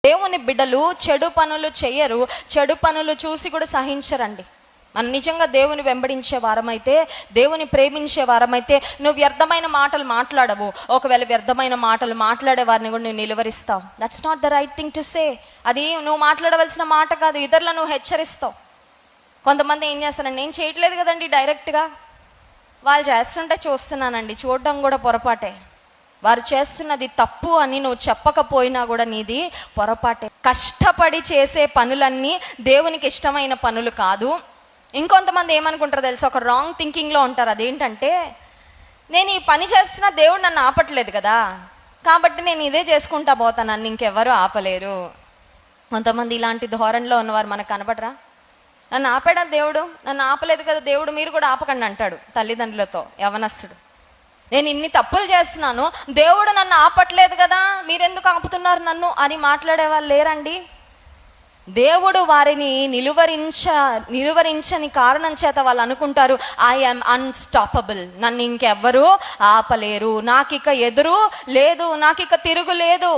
దేవుని బిడ్డలు చెడు పనులు చెయ్యరు, చెడు పనులు చూసి కూడా సహించరండి. మనం నిజంగా దేవుని వెంబడించే వారమైతే, దేవుని ప్రేమించే వారమైతే నువ్వు వ్యర్థమైన మాటలు మాట్లాడవు. ఒకవేళ వ్యర్థమైన మాటలు మాట్లాడే వారిని కూడా నువ్వు నిలువరిస్తావు. That's not the right thing to say. అది నువ్వు మాట్లాడవలసిన మాట కాదు, ఇతరులను నువ్వు హెచ్చరిస్తావు. కొంతమంది ఏం చేస్తారండి, నేను చేయట్లేదు కదండి డైరెక్ట్గా, వాళ్ళు చేస్తుంటే చూస్తున్నానండి, చూడడం కూడా పొరపాటే. వారు చేస్తున్నది తప్పు అని నువ్వు చెప్పకపోయినా కూడా నీది పొరపాటే. కష్టపడి చేసే పనులన్నీ దేవునికి ఇష్టమైన పనులు కాదు. ఇంకొంతమంది ఏమనుకుంటారో తెలుసా, ఒక రాంగ్ థింకింగ్లో ఉంటారు. అదేంటంటే, నేను ఈ పని చేస్తున్నా, దేవుడు నన్ను ఆపట్లేదు కదా, కాబట్టి నేను ఇదే చేసుకుంటా పోతాను, నన్ను ఇంకెవరు ఆపలేరు. కొంతమంది ఇలాంటి ధోరణిలో ఉన్నవారు మనకు కనపడరా? నన్ను ఆపాడా దేవుడు, నన్ను ఆపలేదు కదా దేవుడు, మీరు కూడా ఆపకండి అంటాడు తల్లిదండ్రులతో యవనస్తుడు. నేను ఇన్ని తప్పులు చేస్తున్నాను, దేవుడు నన్ను ఆపట్లేదు కదా, మీరెందుకు ఆపుతున్నారు నన్ను అని మాట్లాడే వాళ్ళు లేరండి. దేవుడు వారిని నిలువరించని కారణం చేత వాళ్ళు అనుకుంటారు, ఐ యామ్ అన్స్టాపబుల్, నన్ను ఇంకెవ్వరూ ఆపలేరు, నాకిక ఎదురు లేదు, నాకిక తిరుగు లేదు.